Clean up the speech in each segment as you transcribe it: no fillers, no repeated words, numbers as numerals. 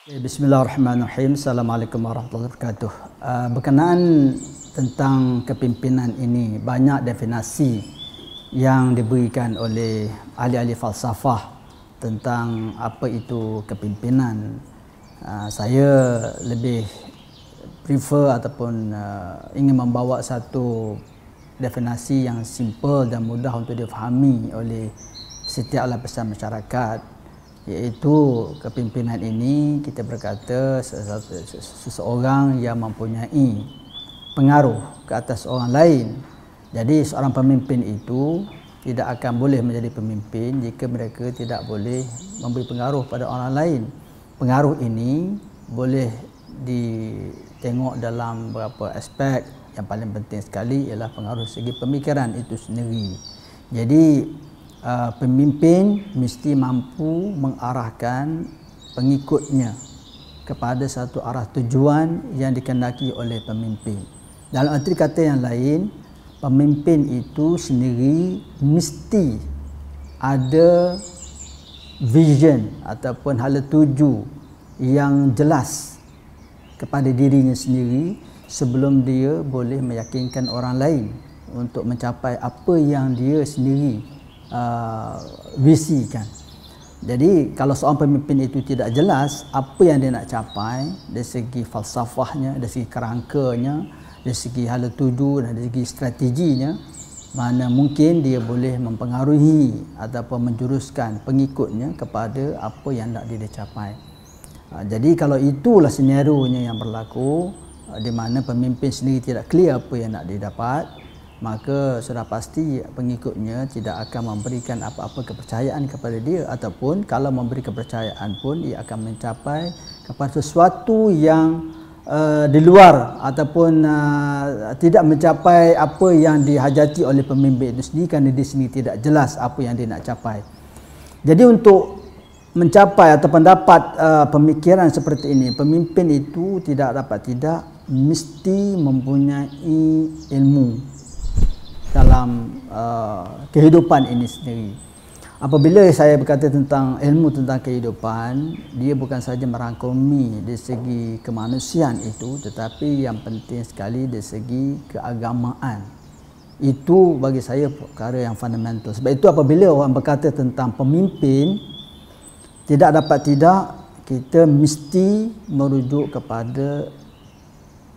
Bismillahirrahmanirrahim. Assalamualaikum warahmatullahi wabarakatuh. Berkenaan tentang kepimpinan ini, banyak definisi yang diberikan oleh ahli-ahli falsafah tentang apa itu kepimpinan. Saya lebih prefer ataupun ingin membawa satu definisi yang simple dan mudah untuk difahami oleh setiap lapisan masyarakat, iaitu kepimpinan ini kita berkata seseorang yang mempunyai pengaruh ke atas orang lain. Jadi seorang pemimpin itu tidak akan boleh menjadi pemimpin jika mereka tidak boleh memberi pengaruh pada orang lain. Pengaruh ini boleh ditengok dalam beberapa aspek. Yang paling penting sekali ialah pengaruh segi pemikiran itu sendiri. Jadi pemimpin mesti mampu mengarahkan pengikutnya kepada satu arah tujuan yang dikehendaki oleh pemimpin. Dalam arti kata yang lain, pemimpin itu sendiri mesti ada vision ataupun hala tuju yang jelas kepada dirinya sendiri sebelum dia boleh meyakinkan orang lain untuk mencapai apa yang dia sendiri visikan. Jadi kalau seorang pemimpin itu tidak jelas apa yang dia nak capai dari segi falsafahnya, dari segi kerangkanya, dari segi hala tuju dan dari segi strateginya, mana mungkin dia boleh mempengaruhi ataupun menjuruskan pengikutnya kepada apa yang nak dia capai. Jadi kalau itulah senario-nya yang berlaku, di mana pemimpin sendiri tidak clear apa yang nak dia dapat, maka sudah pasti pengikutnya tidak akan memberikan apa-apa kepercayaan kepada dia, ataupun kalau memberi kepercayaan pun ia akan mencapai kepada sesuatu yang di luar ataupun tidak mencapai apa yang dihajati oleh pemimpin itu sendiri, kerana dia sendiri tidak jelas apa yang dia nak capai. Jadi untuk mencapai ataupun dapat pemikiran seperti ini, pemimpin itu tidak mesti mempunyai ilmu dalam kehidupan ini sendiri. Apabila saya berkata tentang ilmu tentang kehidupan, dia bukan saja merangkumi dari segi kemanusiaan itu, tetapi yang penting sekali dari segi keagamaan. Itu bagi saya perkara yang fundamental. Sebab itu apabila orang berkata tentang pemimpin, tidak kita mesti merujuk kepada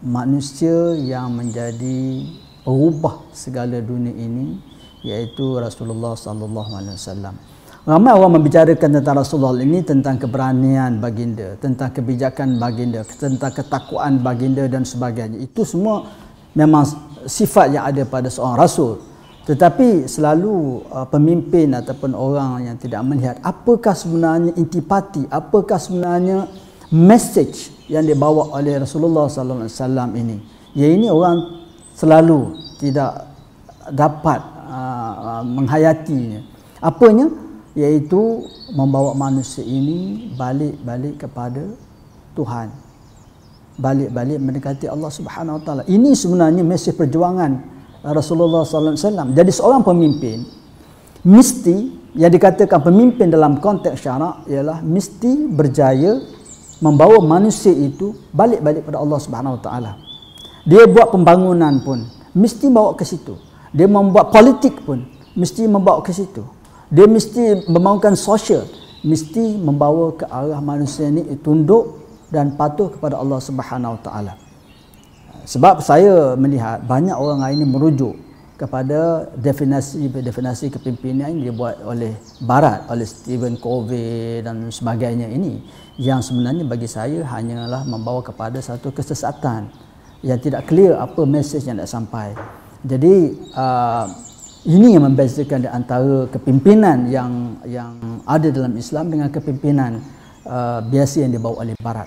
manusia yang menjadi berubah segala dunia ini, iaitu Rasulullah sallallahu alaihi wasallam. Ramai orang membicarakan tentang Rasulullah ini, tentang keberanian baginda, tentang kebijakan baginda, tentang ketakwaan baginda dan sebagainya. Itu semua memang sifat yang ada pada seorang rasul. Tetapi selalu pemimpin ataupun orang yang tidak melihat apakah sebenarnya intipati, apakah sebenarnya message yang dibawa oleh Rasulullah sallallahu alaihi wasallam ini. Ya, ini orang selalu tidak dapat menghayatinya. Apanya? Iaitu membawa manusia ini balik kepada Tuhan, balik mendekati Allah Subhanahu Wa Taala. Ini sebenarnya mesej perjuangan Rasulullah sallallahu alaihi wasallam. Jadi seorang pemimpin mesti, yang dikatakan pemimpin dalam konteks syarak ialah mesti berjaya membawa manusia itu balik pada Allah Subhanahu Wa Taala. Dia buat pembangunan pun mesti bawa ke situ. Dia membuat politik pun mesti membawa ke situ. Dia mesti membangunkan sosial, mesti membawa ke arah manusia ini tunduk dan patuh kepada Allah Subhanahu Wa Taala. Sebab saya melihat banyak orang hari ini merujuk kepada definisi kepimpinan yang dibuat oleh Barat, oleh Stephen Covey dan sebagainya ini, yang sebenarnya bagi saya hanyalah membawa kepada satu kesesatan yang tidak clear apa mesej yang nak sampai. Jadi ini yang membezakan di antara kepimpinan yang ada dalam Islam dengan kepimpinan biasa yang dibawa oleh Barat.